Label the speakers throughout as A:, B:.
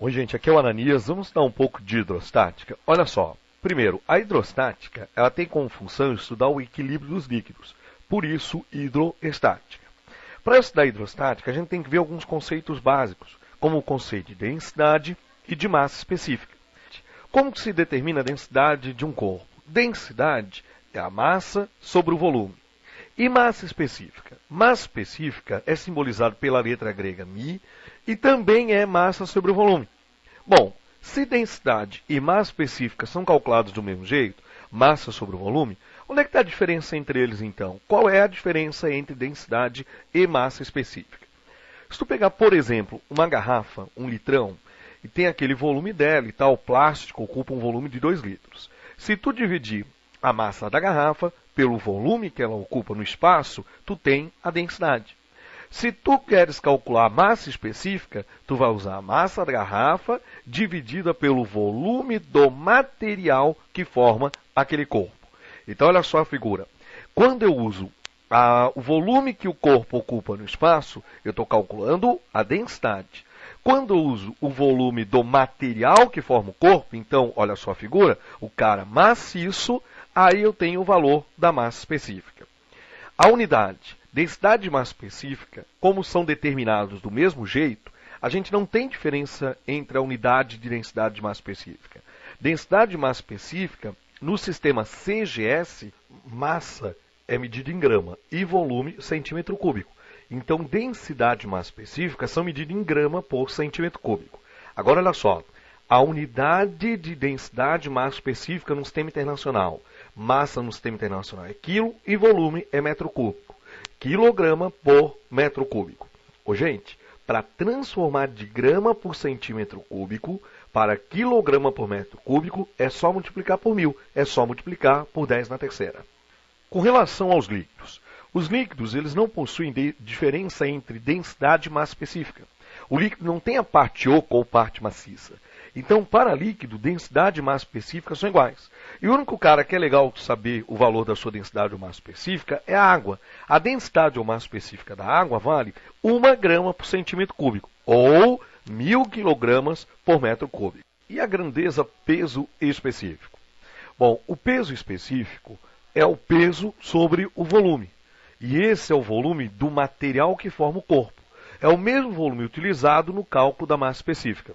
A: Oi, gente, aqui é o Ananias. Vamos estudar um pouco de hidrostática. Olha só, primeiro, a hidrostática ela tem como função estudar o equilíbrio dos líquidos, por isso hidroestática. Para estudar hidrostática, a gente tem que ver alguns conceitos básicos, como o conceito de densidade e de massa específica. Como que se determina a densidade de um corpo? Densidade é a massa sobre o volume. E massa específica? Massa específica é simbolizado pela letra grega μ e também é massa sobre o volume. Bom, se densidade e massa específica são calculados do mesmo jeito, massa sobre o volume, onde é que está a diferença entre eles então? Qual é a diferença entre densidade e massa específica? Se tu pegar, por exemplo, uma garrafa, um litrão, e tem aquele volume dela e tal, o plástico ocupa um volume de 2 litros. Se tu dividir a massa da garrafa pelo volume que ela ocupa no espaço, tu tem a densidade. Se tu queres calcular a massa específica, tu vai usar a massa da garrafa dividida pelo volume do material que forma aquele corpo. Então, olha só a figura. Quando eu uso o volume que o corpo ocupa no espaço, eu estou calculando a densidade. Quando eu uso o volume do material que forma o corpo, então, olha só a figura, o cara maciço, aí eu tenho o valor da massa específica. A unidade, densidade e massa específica, como são determinados do mesmo jeito, a gente não tem diferença entre a unidade de densidade e massa específica. Densidade e massa específica, no sistema CGS, massa é medida em grama e volume centímetro cúbico. Então, densidade e massa específica são medidas em grama por centímetro cúbico. Agora, olha só, a unidade de densidade e massa específica no sistema internacional. Massa no sistema internacional é quilo e volume é metro cúbico. Quilograma por metro cúbico. Ô, gente, para transformar de grama por centímetro cúbico para quilograma por metro cúbico, é só multiplicar por 1000, é só multiplicar por 10 na terceira. Com relação aos líquidos, os líquidos eles não possuem diferença entre densidade e massa específica. O líquido não tem a parte oca ou parte maciça. Então, para líquido, densidade e massa específica são iguais. E o único cara que é legal saber o valor da sua densidade ou massa específica é a água. A densidade ou massa específica da água vale 1 grama por centímetro cúbico, ou 1000 quilogramas por metro cúbico. E a grandeza peso específico? Bom, o peso específico é o peso sobre o volume. E esse é o volume do material que forma o corpo. É o mesmo volume utilizado no cálculo da massa específica.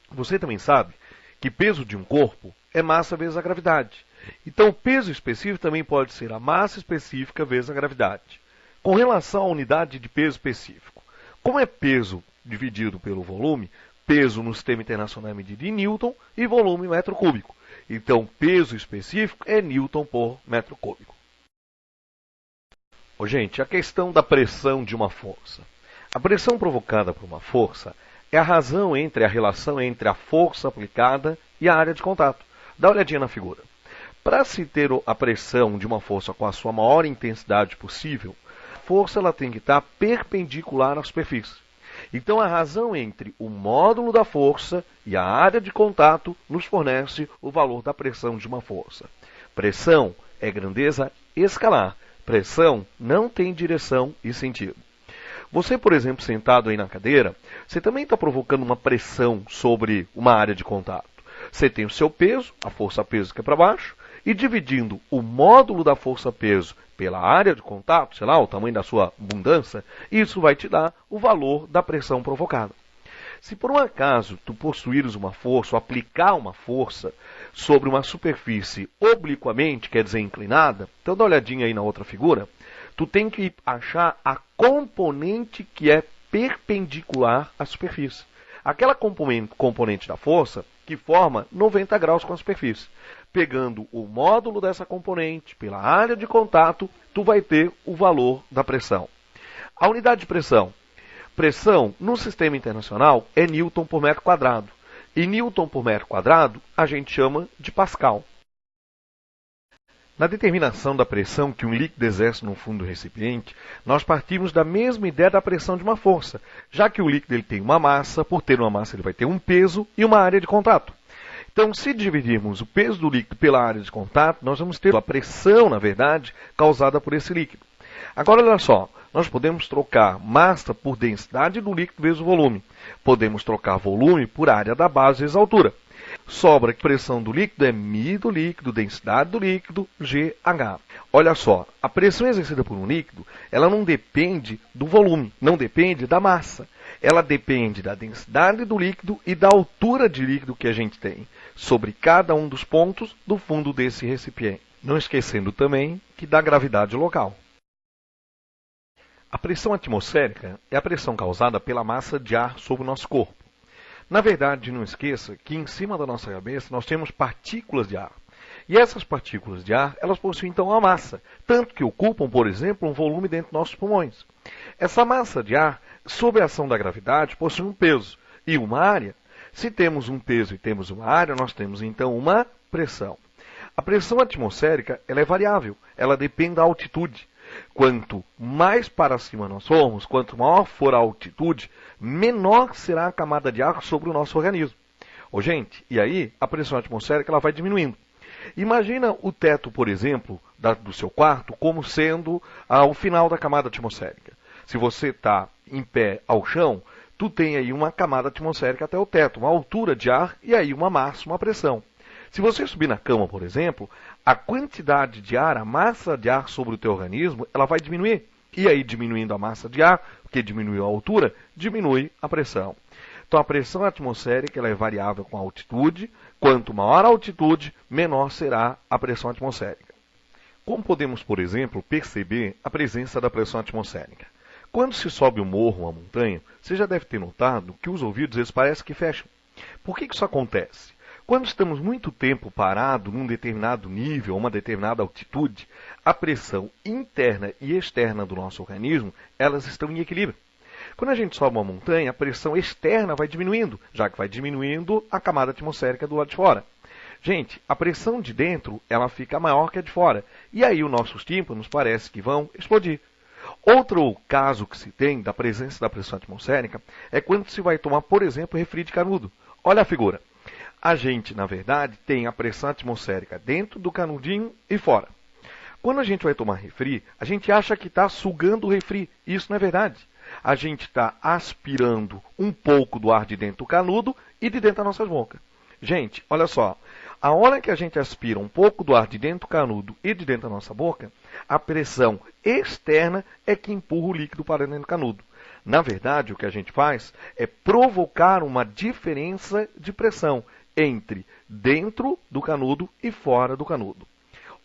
A: Você também sabe que peso de um corpo é massa vezes a gravidade. Então, o peso específico também pode ser a massa específica vezes a gravidade. Com relação à unidade de peso específico, como é peso dividido pelo volume, peso no sistema internacional é medido em Newton e volume em metro cúbico. Então, peso específico é Newton por metro cúbico. Gente, a questão da pressão de uma força. A pressão provocada por uma força é a razão entre a relação entre a força aplicada e a área de contato. Dá uma olhadinha na figura. Para se ter a pressão de uma força com a sua maior intensidade possível, a força ela tem que estar perpendicular à superfície. Então, a razão entre o módulo da força e a área de contato nos fornece o valor da pressão de uma força. Pressão é grandeza escalar. Pressão não tem direção e sentido. Você, por exemplo, sentado aí na cadeira, você também está provocando uma pressão sobre uma área de contato. Você tem o seu peso, a força-peso que é para baixo, e dividindo o módulo da força-peso pela área de contato, sei lá, o tamanho da sua abundância, isso vai te dar o valor da pressão provocada. Se por um acaso tu possuires uma força, ou aplicar uma força sobre uma superfície obliquamente, quer dizer inclinada, então dá uma olhadinha aí na outra figura, tu tem que achar a componente que é perpendicular à superfície. Aquela componente da força que forma 90 graus com a superfície. Pegando o módulo dessa componente pela área de contato, tu vai ter o valor da pressão. A unidade de pressão. Pressão no sistema internacional é Newton por metro quadrado. E Newton por metro quadrado a gente chama de Pascal. Na determinação da pressão que um líquido exerce no fundo do recipiente, nós partimos da mesma ideia da pressão de uma força, já que o líquido ele tem uma massa, por ter uma massa ele vai ter um peso e uma área de contato. Então, se dividirmos o peso do líquido pela área de contato, nós vamos ter a pressão, na verdade, causada por esse líquido. Agora, olha só, nós podemos trocar massa por densidade do líquido vezes o volume. Podemos trocar volume por área da base vezes a altura. Sobra que a pressão do líquido é μ do líquido, densidade do líquido, GH. Olha só, a pressão exercida por um líquido, ela não depende do volume, não depende da massa. Ela depende da densidade do líquido e da altura de líquido que a gente tem sobre cada um dos pontos do fundo desse recipiente. Não esquecendo também que da gravidade local. A pressão atmosférica é a pressão causada pela massa de ar sobre o nosso corpo. Na verdade, não esqueça que em cima da nossa cabeça nós temos partículas de ar. E essas partículas de ar, elas possuem então uma massa, tanto que ocupam, por exemplo, um volume dentro dos nossos pulmões. Essa massa de ar, sob a ação da gravidade, possui um peso e uma área. Se temos um peso e temos uma área, nós temos então uma pressão. A pressão atmosférica ela é variável, ela depende da altitude. Quanto mais para cima nós formos, quanto maior for a altitude, menor será a camada de ar sobre o nosso organismo. Gente, e aí a pressão atmosférica ela vai diminuindo. Imagina o teto, por exemplo, do seu quarto como sendo o final da camada atmosférica. Se você está em pé ao chão, tu tem aí uma camada atmosférica até o teto, uma altura de ar e aí uma máxima pressão. Se você subir na cama, por exemplo, a quantidade de ar, a massa de ar sobre o teu organismo, ela vai diminuir. E aí, diminuindo a massa de ar, porque diminuiu a altura, diminui a pressão. Então, a pressão atmosférica ela é variável com a altitude. Quanto maior a altitude, menor será a pressão atmosférica. Como podemos, por exemplo, perceber a presença da pressão atmosférica? Quando se sobe um morro, uma montanha, você já deve ter notado que os ouvidos eles parecem que fecham. Por que isso acontece? Quando estamos muito tempo parado num determinado nível, uma determinada altitude, a pressão interna e externa do nosso organismo, elas estão em equilíbrio. Quando a gente sobe uma montanha, a pressão externa vai diminuindo, já que vai diminuindo a camada atmosférica do lado de fora. Gente, a pressão de dentro, ela fica maior que a de fora. E aí os nossos tímpanos parece que vão explodir. Outro caso que se tem da presença da pressão atmosférica é quando se vai tomar, por exemplo, refri de canudo. Olha a figura. A gente, na verdade, tem a pressão atmosférica dentro do canudinho e fora. Quando a gente vai tomar refri, a gente acha que está sugando o refri. Isso não é verdade. A gente está aspirando um pouco do ar de dentro do canudo e de dentro da nossa boca. Gente, olha só. A hora que a gente aspira um pouco do ar de dentro do canudo e de dentro da nossa boca, a pressão externa é que empurra o líquido para dentro do canudo. Na verdade, o que a gente faz é provocar uma diferença de pressão entre dentro do canudo e fora do canudo.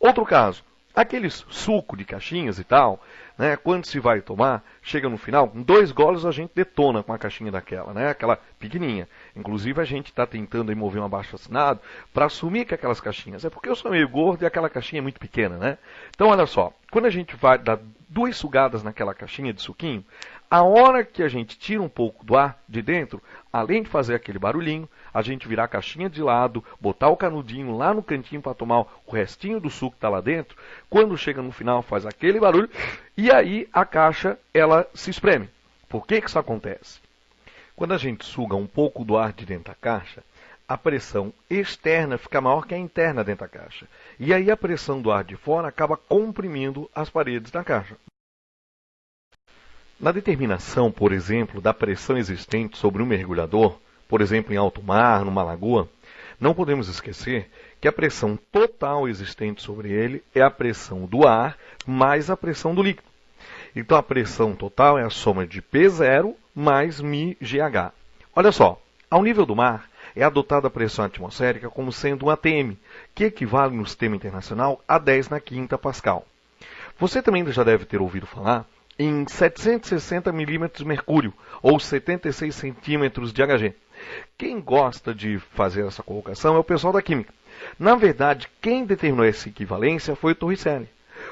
A: Outro caso, aqueles suco de caixinhas e tal, né, quando se vai tomar, chega no final, com 2 goles a gente detona com a caixinha daquela, né, aquela pequenininha. Inclusive a gente está tentando aí mover um abaixo-assinado para assumir que aquelas caixinhas, é porque eu sou meio gordo e aquela caixinha é muito pequena, né? Então olha só, quando a gente vai dar 2 sugadas naquela caixinha de suquinho, a hora que a gente tira um pouco do ar de dentro, além de fazer aquele barulhinho, a gente virar a caixinha de lado, botar o canudinho lá no cantinho para tomar o restinho do suco que está lá dentro, quando chega no final faz aquele barulho, e aí a caixa ela se espreme. Por que isso acontece? Quando a gente suga um pouco do ar de dentro da caixa, a pressão externa fica maior que a interna dentro da caixa. E aí a pressão do ar de fora acaba comprimindo as paredes da caixa. Na determinação, por exemplo, da pressão existente sobre um mergulhador, por exemplo, em alto mar, numa lagoa, não podemos esquecer que a pressão total existente sobre ele é a pressão do ar mais a pressão do líquido. Então, a pressão total é a soma de P0 mais μGH. Olha só, ao nível do mar, é adotada a pressão atmosférica como sendo um ATM, que equivale no sistema internacional a 10 na quinta Pascal. Você também já deve ter ouvido falar em 760 milímetros de mercúrio, ou 76 centímetros de Hg. Quem gosta de fazer essa colocação é o pessoal da química. Na verdade, quem determinou essa equivalência foi o Torricelli.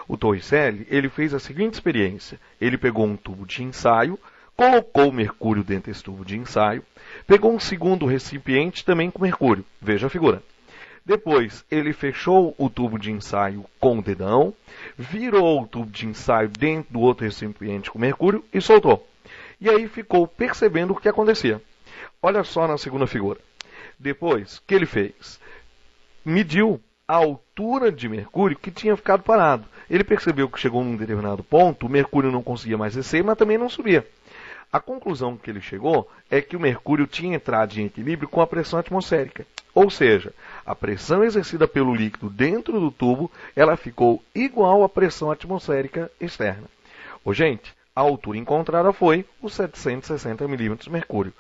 A: O Torricelli ele fez a seguinte experiência. Ele pegou um tubo de ensaio, colocou o mercúrio dentro desse tubo de ensaio, pegou um segundo recipiente também com mercúrio. Veja a figura. Depois, ele fechou o tubo de ensaio com o dedão, virou o tubo de ensaio dentro do outro recipiente com mercúrio e soltou. E aí ficou percebendo o que acontecia. Olha só na segunda figura. Depois, o que ele fez? Mediu a altura de Mercúrio que tinha ficado parado. Ele percebeu que chegou num determinado ponto, o Mercúrio não conseguia mais descer, mas também não subia. A conclusão que ele chegou é que o Mercúrio tinha entrado em equilíbrio com a pressão atmosférica. Ou seja, a pressão exercida pelo líquido dentro do tubo, ela ficou igual à pressão atmosférica externa. Gente, a altura encontrada foi os 760 milímetros de mercúrio.